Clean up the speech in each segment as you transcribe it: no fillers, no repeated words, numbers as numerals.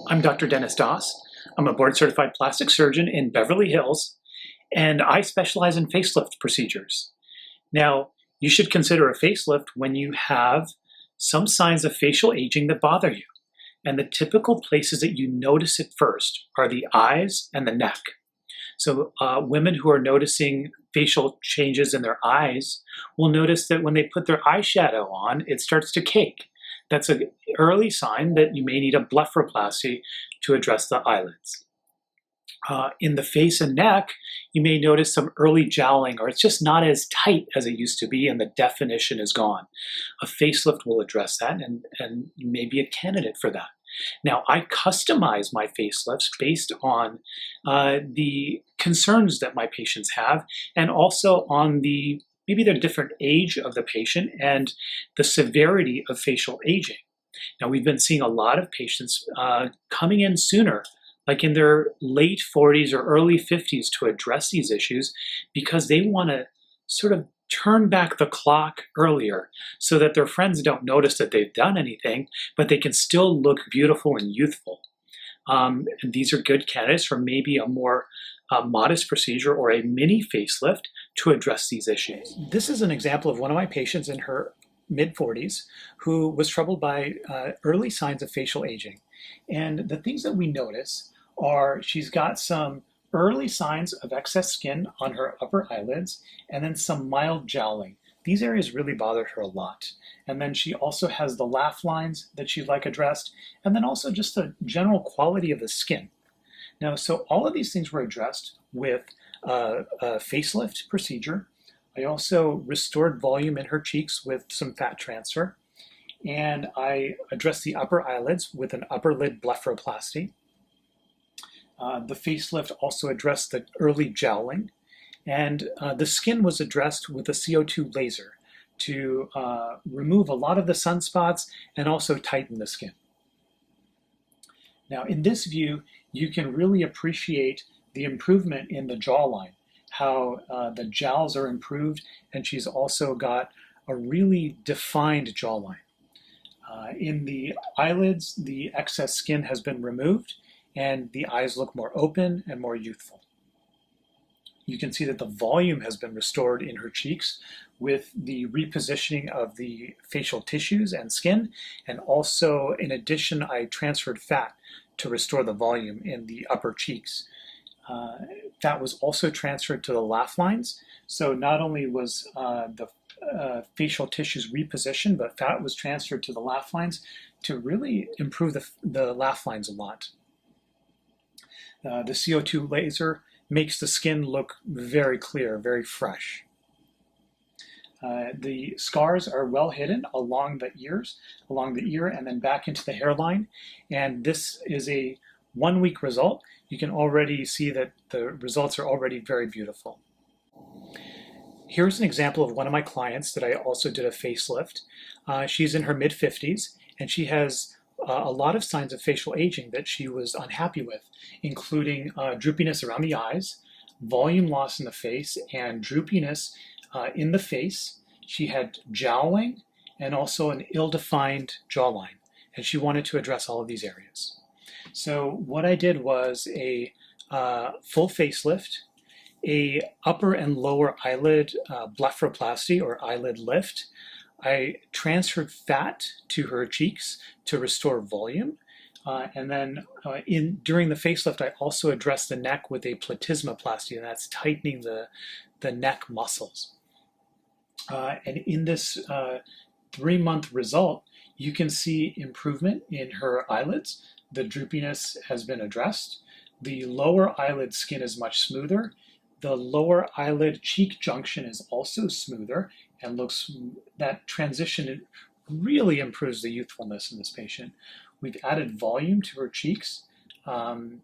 I'm Dr. Dennis Doss. I'm a board-certified plastic surgeon in Beverly Hills, and I specialize in facelift procedures. Now, you should consider a facelift when you have some signs of facial aging that bother you. And the typical places that you notice it first are the eyes and the neck. So women who are noticing facial changes in their eyes will notice that when they put their eyeshadow on, it starts to cake. That's an early sign that you may need a blepharoplasty to address the eyelids. In the face and neck, you may notice some early jowling, or it's just not as tight as it used to be and the definition is gone. A facelift will address that, and you may be a candidate for that. Now, I customize my facelifts based on the concerns that my patients have, and also on maybe the different age of the patient and the severity of facial aging. Now, we've been seeing a lot of patients coming in sooner, like in their late 40s or early 50s, to address these issues because they want to sort of turn back the clock earlier so that their friends don't notice that they've done anything, but they can still look beautiful and youthful. And these are good candidates for maybe a more modest procedure or a mini facelift to address these issues. This is an example of one of my patients in her mid-40s who was troubled by early signs of facial aging. And the things that we notice are she's got some early signs of excess skin on her upper eyelids and then some mild jowling. These areas really bothered her a lot. And then she also has the laugh lines that she'd like addressed, and then also just the general quality of the skin. Now, so all of these things were addressed with a facelift procedure. I also restored volume in her cheeks with some fat transfer, and I addressed the upper eyelids with an upper lid blepharoplasty. The facelift also addressed the early jowling, and the skin was addressed with a CO2 laser to remove a lot of the sunspots and also tighten the skin. Now, in this view, you can really appreciate the improvement in the jawline, how the jowls are improved, and she's also got a really defined jawline. In the eyelids, the excess skin has been removed, and the eyes look more open and more youthful. You can see that the volume has been restored in her cheeks with the repositioning of the facial tissues and skin, and also, in addition, I transferred fat to restore the volume in the upper cheeks. Fat was also transferred to the laugh lines, so not only was the facial tissues repositioned, but fat was transferred to the laugh lines to really improve the laugh lines a lot. The CO2 laser makes the skin look very clear, very fresh. The scars are well hidden along the ear and then back into the hairline. And this is a 1-week result. You can already see that the results are already very beautiful. Here's an example of one of my clients that I also did a facelift. She's in her mid-50s, and she has a lot of signs of facial aging that she was unhappy with, including droopiness around the eyes, volume loss in the face, and droopiness in the face. She had jowling and also an ill-defined jawline, and she wanted to address all of these areas. So what I did was a full facelift, a upper and lower eyelid blepharoplasty or eyelid lift. I transferred fat to her cheeks to restore volume. And then during the facelift, I also addressed the neck with a platysmoplasty, and that's tightening the neck muscles. And in this 3-month result, you can see improvement in her eyelids. The droopiness has been addressed. The lower eyelid skin is much smoother. The lower eyelid cheek junction is also smoother and that transition really improves the youthfulness in this patient. We've added volume to her cheeks and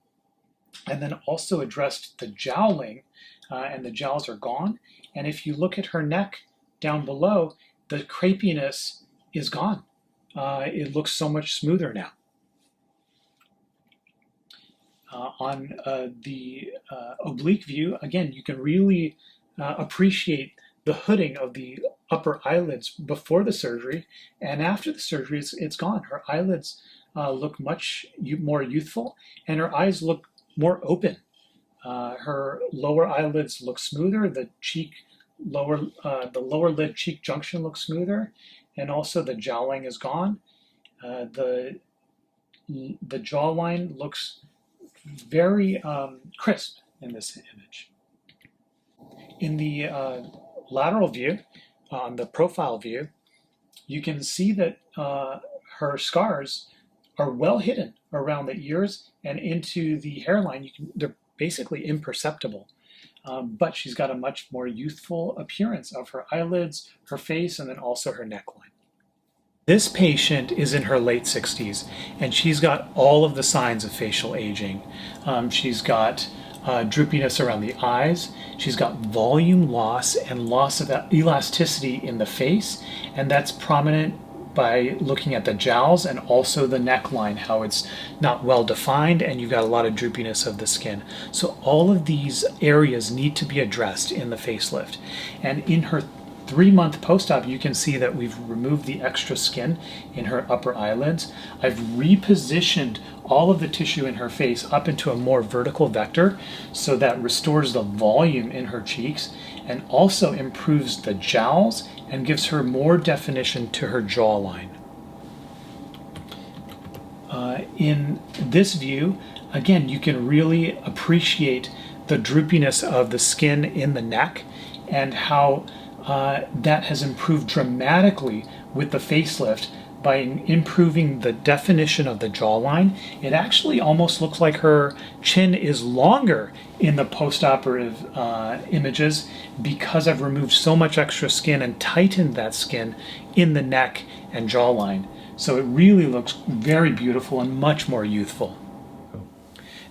then also addressed the jowling, and the jowls are gone. And if you look at her neck down below, the crepiness is gone. It looks so much smoother now. On the oblique view, again, you can really appreciate the hooding of the upper eyelids before the surgery, and after the surgery, it's gone. Her eyelids look much more youthful, and her eyes look more open. Her lower eyelids look smoother. The lower lid cheek junction looks smoother, and also the jowling is gone. The jawline looks very crisp in this image. In the lateral view, on the profile view, you can see that her scars are well hidden around the ears and into the hairline. They're basically imperceptible. But she's got a much more youthful appearance of her eyelids, her face, and then also her neckline. This patient is in her late 60s, and she's got all of the signs of facial aging. She's got droopiness around the eyes. She's got volume loss and loss of elasticity in the face, and that's prominent by looking at the jowls and also the neckline, how it's not well defined, and you've got a lot of droopiness of the skin. So all of these areas need to be addressed in the facelift. And in her 3-month post-op, you can see that we've removed the extra skin in her upper eyelids. I've repositioned all of the tissue in her face up into a more vertical vector, so that restores the volume in her cheeks and also improves the jowls and gives her more definition to her jawline. In this view, again, you can really appreciate the droopiness of the skin in the neck and how that has improved dramatically with the facelift by improving the definition of the jawline. It actually almost looks like her chin is longer in the post-operative images because I've removed so much extra skin and tightened that skin in the neck and jawline. So it really looks very beautiful and much more youthful.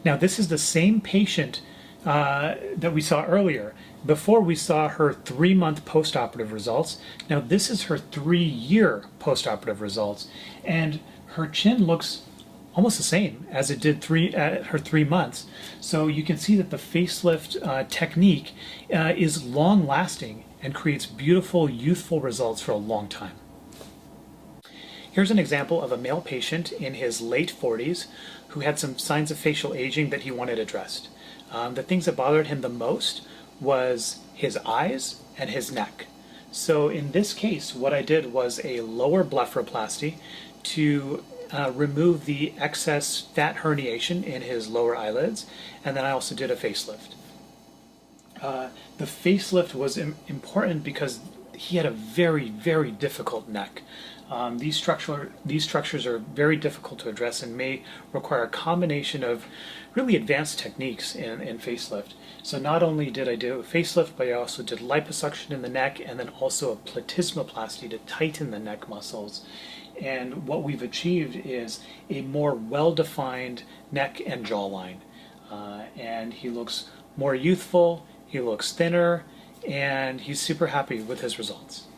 Now, this is the same patient that we saw earlier. Before, we saw her 3-month post-operative results. Now this is her 3-year post-operative results, and her chin looks almost the same as it did at her 3 months. So you can see that the facelift technique is long-lasting and creates beautiful, youthful results for a long time. Here's an example of a male patient in his late 40s who had some signs of facial aging that he wanted addressed. The things that bothered him the most was his eyes and his neck. So in this case, what I did was a lower blepharoplasty to remove the excess fat herniation in his lower eyelids, and then I also did a facelift. The facelift was important because he had a very, very difficult neck. These structures are very difficult to address and may require a combination of really advanced techniques in facelift. So not only did I do a facelift, but I also did liposuction in the neck and then also a platysmoplasty to tighten the neck muscles. And what we've achieved is a more well-defined neck and jawline. And he looks more youthful, he looks thinner, and he's super happy with his results.